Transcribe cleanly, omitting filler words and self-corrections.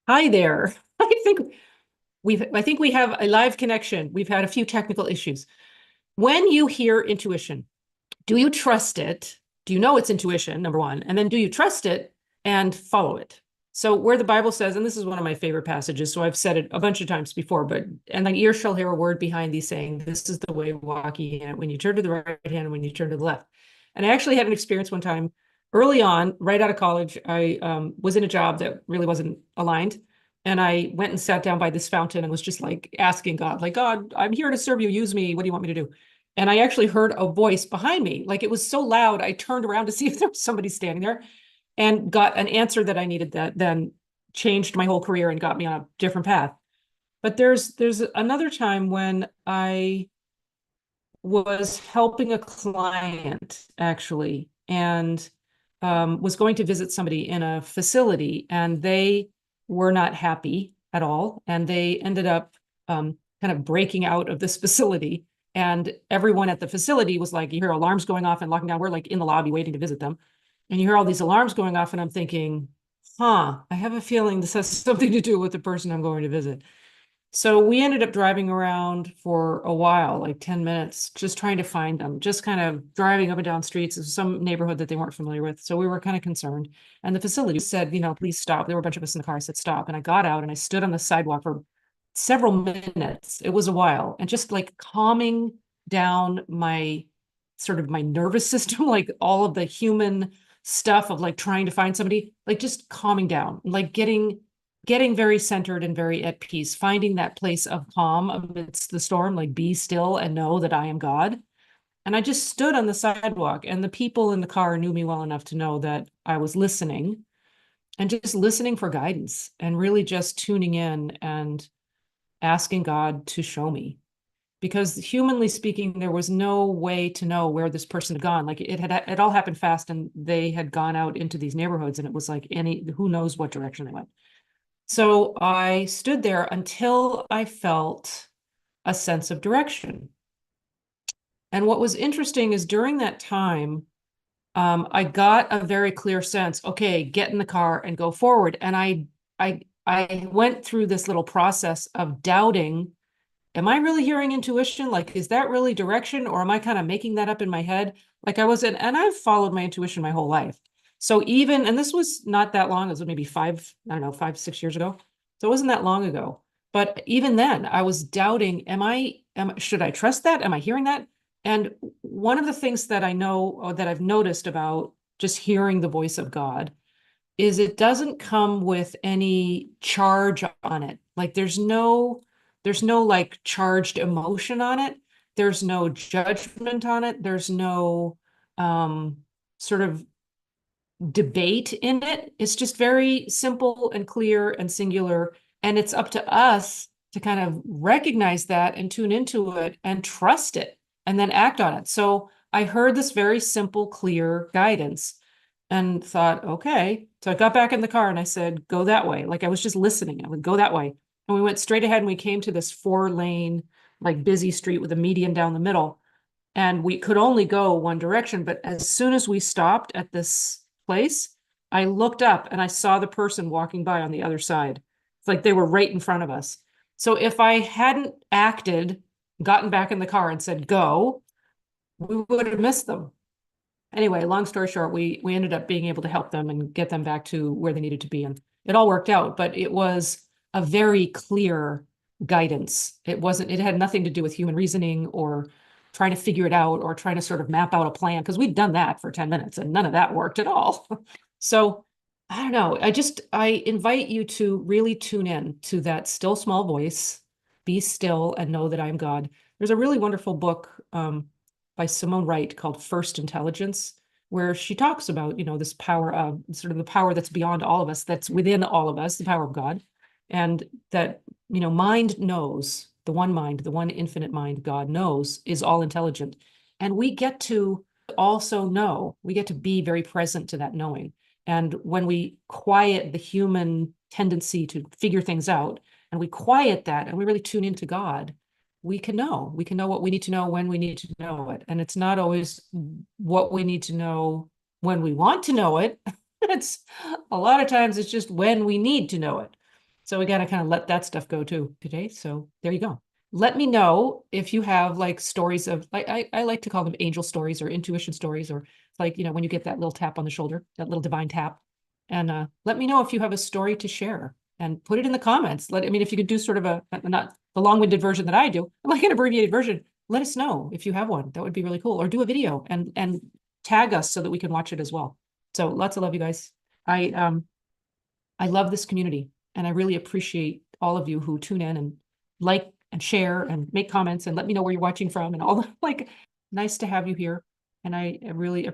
Hi there. I think we have a live connection. We've had a few technical issues. When you hear intuition, do you trust it? Do you know it's intuition, number one? And then do you trust it and follow it? So where the Bible says, and this is one of my favorite passages, so I've said it a bunch of times before, and like ear shall hear a word behind thee saying, this is the way walk ye in it, when you turn to the right hand and when you turn to the left. And I actually had an experience one time early on, right out of college. I was in a job that really wasn't aligned. And I went and sat down by this fountain and was just like asking God, like, God, I'm here to serve you. Use me. What do you want me to do? And I actually heard a voice behind me. Like it was so loud, I turned around to see if there was somebody standing there and got an answer that I needed that then changed my whole career and got me on a different path. But there's another time when I was helping a client actually, and was going to visit somebody in a facility, and they were not happy at all, and they ended up kind of breaking out of this facility. And everyone at the facility was like, you hear alarms going off and locking down. We're like in the lobby waiting to visit them, and you hear all these alarms going off, and I'm thinking, I have a feeling this has something to do with the person I'm going to visit. So we ended up driving around for a while, like 10 minutes, just trying to find them, just kind of driving up and down streets of some neighborhood that they weren't familiar with. So we were kind of concerned. And the facility said, please stop. There were a bunch of us in the car. I said, stop. And I got out and I stood on the sidewalk for several minutes. It was a while. And just like calming down my nervous system, like all of the human stuff of like trying to find somebody, like just calming down, like getting very centered and very at peace, finding that place of calm amidst the storm, like be still and know that I am God. And I just stood on the sidewalk, and the people in the car knew me well enough to know that I was listening and just listening for guidance and really just tuning in and asking God to show me. Because humanly speaking, there was no way to know where this person had gone. Like it all happened fast, and they had gone out into these neighborhoods, and it was like who knows what direction they went. So I stood there until I felt a sense of direction. And what was interesting is during that time, I got a very clear sense, okay, get in the car and go forward. And I went through this little process of doubting, am I really hearing intuition? Like, is that really direction, or am I kind of making that up in my head? Like I was in, and I've followed my intuition my whole life. So and this was not that long, it was maybe I don't know, 5, 6 years ago. So it wasn't that long ago. But even then, I was doubting, should I trust that? Am I hearing that? And one of the things that I know, or that I've noticed about just hearing the voice of God, is it doesn't come with any charge on it. Like there's no like charged emotion on it. There's no judgment on it. There's no sort of debate in it. It's just very simple and clear and singular. And it's up to us to kind of recognize that and tune into it and trust it and then act on it. So I heard this very simple, clear guidance and thought, okay. So I got back in the car and I said, go that way. Like I was just listening. I would go that way. And we went straight ahead, and we came to this 4-lane, like busy street with a median down the middle. And we could only go one direction. But as soon as we stopped at this place, I looked up and I saw the person walking by on the other side. It's like they were right in front of us. So if I hadn't acted, gotten back in the car and said, go, we would have missed them. Anyway, long story short, we ended up being able to help them and get them back to where they needed to be. And it all worked out, but it was a very clear guidance. It had nothing to do with human reasoning or trying to figure it out or trying to sort of map out a plan, because we'd done that for 10 minutes and none of that worked at all. So I don't know. I invite you to really tune in to that still small voice, be still and know that I'm God. There's a really wonderful book by Simone Wright called First Intelligence, where she talks about, this power of sort of the power that's beyond all of us, that's within all of us, the power of God. And that, mind knows, the one infinite mind, God knows, is all intelligent. And we get to also know, we get to be very present to that knowing. And when we quiet the human tendency to figure things out, and we quiet that, and we really tune into God, we can know what we need to know when we need to know it. And it's not always what we need to know when we want to know it. It's a lot of times it's just when we need to know it. So we got to kind of let that stuff go too today. So there you go. Let me know if you have like stories of, like, I like to call them angel stories or intuition stories, or like, when you get that little tap on the shoulder, that little divine tap. And let me know if you have a story to share and put it in the comments. If you could do sort of not the long-winded version that I do, like an abbreviated version, let us know if you have one. That would be really cool. Or do a video and tag us so that we can watch it as well. So lots of love, you guys. I love this community, and I really appreciate all of you who tune in and like and share and make comments and let me know where you're watching from and all the, like, nice to have you here. And I really